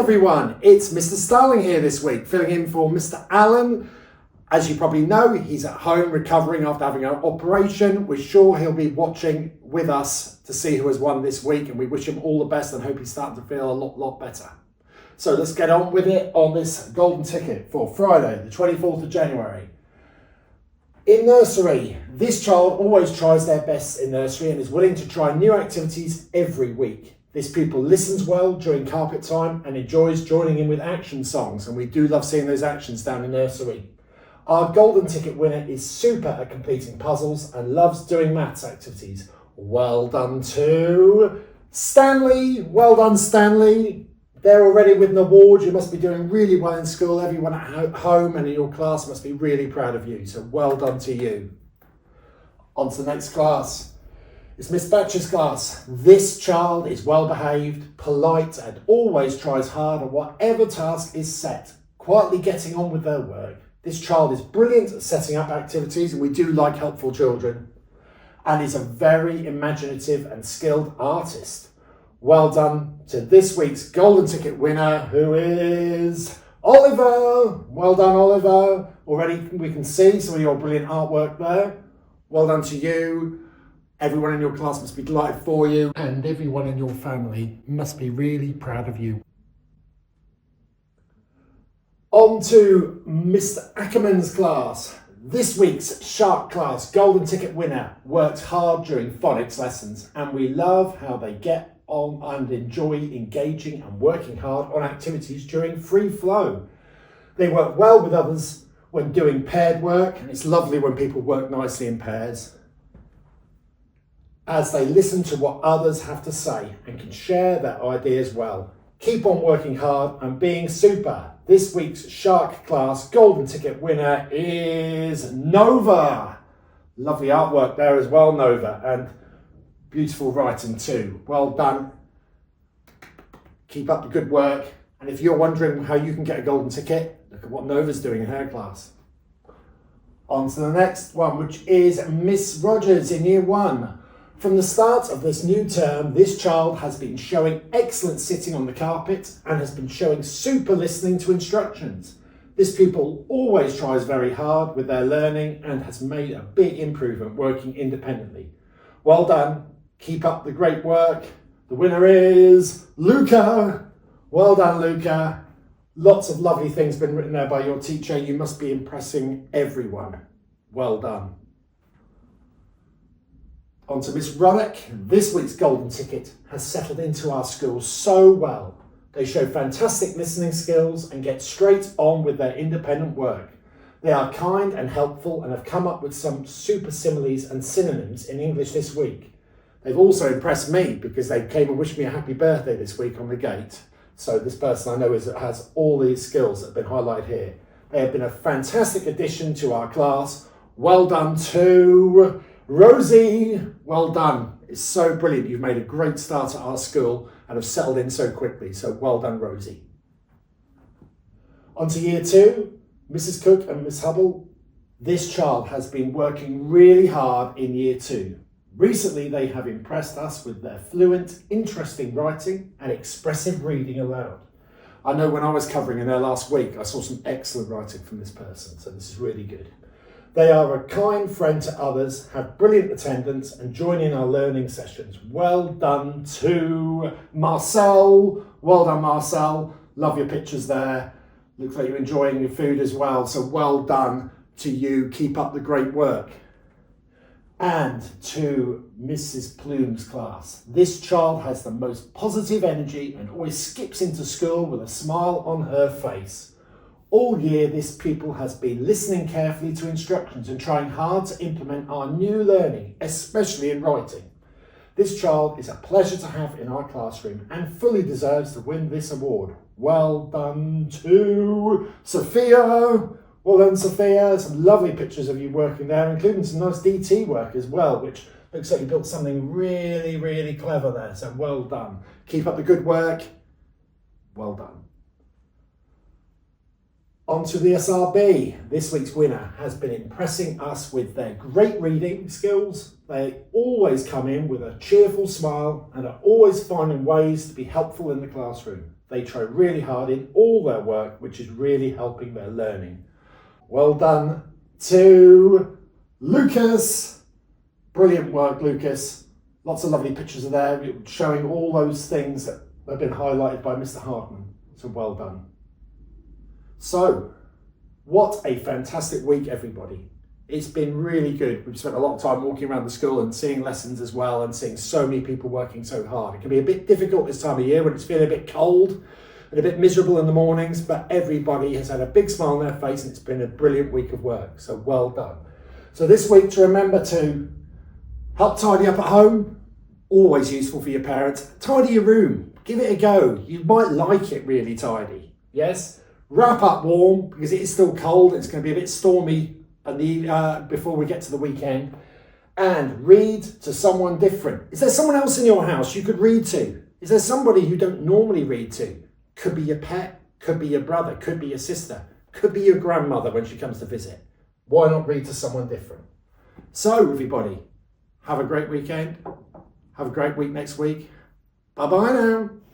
everyone, it's Mr. Starling here this week, filling in for Mr. Allen. As you probably know, he's at home recovering after having an operation. We're sure he'll be watching with us to see who has won this week, and we wish him all the best and hope he's starting to feel a lot better. So let's get on with it on this golden ticket for Friday, the 24th of January. In nursery, this child always tries their best in nursery and is willing to try new activities every week. This pupil listens well during carpet time and enjoys joining in with action songs, and we do love seeing those actions down in nursery. Our golden ticket winner is super at completing puzzles and loves doing maths activities. Well done to Stanley. Well done, Stanley. They're already with an award. You must be doing really well in school. Everyone at home and in your class must be really proud of you. So well done to you. On to the next class. It's Miss Batcher's class. This child is well behaved, polite, and always tries hard on whatever task is set, quietly getting on with their work. This child is brilliant at setting up activities, and we do like helpful children, and is a very imaginative and skilled artist. Well done to this week's golden ticket winner, who is Oliver. Well done, Oliver. Already we can see some of your brilliant artwork there. Well done to you. Everyone in your class must be delighted for you, and everyone in your family must be really proud of you. On to Mr. Ackerman's class. This week's Shark class golden ticket winner worked hard during phonics lessons, and we love how they get on and enjoy engaging and working hard on activities during free flow. They work well with others when doing paired work, and it's lovely when people work nicely in pairs, as they listen to what others have to say and can share their ideas well. Keep on working hard and being super. This week's Shark class golden ticket winner is Nova. Lovely artwork there as well, Nova, and beautiful writing too. Well done. Keep up the good work. And if you're wondering how you can get a golden ticket, look at what Nova's doing in her class. On to the next one, which is Miss Rogers in Year 1. From the start of this new term, this child has been showing excellent sitting on the carpet and has been showing super listening to instructions. This pupil always tries very hard with their learning and has made a big improvement working independently. Well done. Keep up the great work. The winner is Luca. Well done, Luca. Lots of lovely things been written there by your teacher. You must be impressing everyone. Well done. On to Miss Ruddock. This week's golden ticket has settled into our school so well. They show fantastic listening skills and get straight on with their independent work. They are kind and helpful and have come up with some super similes and synonyms in English this week. They've also impressed me because they came and wished me a happy birthday this week on the gate. So this person I know has all these skills that have been highlighted here. They have been a fantastic addition to our class. Well done to Rosie. Well done. It's so brilliant. You've made a great start at our school and have settled in so quickly. So well done, Rosie. On to Year 2, Mrs. Cook and Miss Hubble. This child has been working really hard in Year 2. Recently, they have impressed us with their fluent, interesting writing and expressive reading aloud. I know when I was covering in there last week, I saw some excellent writing from this person, so this is really good. They are a kind friend to others, have brilliant attendance and join in our learning sessions. Well done to Marcel. Well done, Marcel. Love your pictures there. Looks like you're enjoying your food as well, so well done to you. Keep up the great work. And to Mrs. Plume's class. This child has the most positive energy and always skips into school with a smile on her face. All year, this pupil has been listening carefully to instructions and trying hard to implement our new learning, especially in writing. This child is a pleasure to have in our classroom and fully deserves to win this award. Well done to Sophia. Well done, Sophia. Some lovely pictures of you working there, including some nice DT work as well, which looks like you built something really clever there. So well done. Keep up the good work. Well done. On to the SRB. This week's winner has been impressing us with their great reading skills. They always come in with a cheerful smile and are always finding ways to be helpful in the classroom. They try really hard in all their work, which is really helping their learning. Well done to Lucas. Brilliant work, Lucas. Lots of lovely pictures of there showing all those things that have been highlighted by Mr. Hartman. So well done. So, what a fantastic week, everybody. It's been really good. We've spent a lot of time walking around the school and seeing lessons as well and seeing so many people working so hard. It can be a bit difficult this time of year when it's feeling a bit cold and a bit miserable in the mornings, but everybody has had a big smile on their face and it's been a brilliant week of work. So well done. So this week, to remember to help tidy up at home, always useful for your parents. Tidy your room, give it a go. You might like it really tidy, yes? Wrap up warm because it is still cold. It's going to be a bit stormy before we get to the weekend. And read to someone different. Is there someone else in your house you could read to? Is there somebody you don't normally read to? Could be your pet, could be your brother, could be your sister, could be your grandmother when she comes to visit. Why not read to someone different? So everybody, have a great weekend. Have a great week next week. Bye-bye now.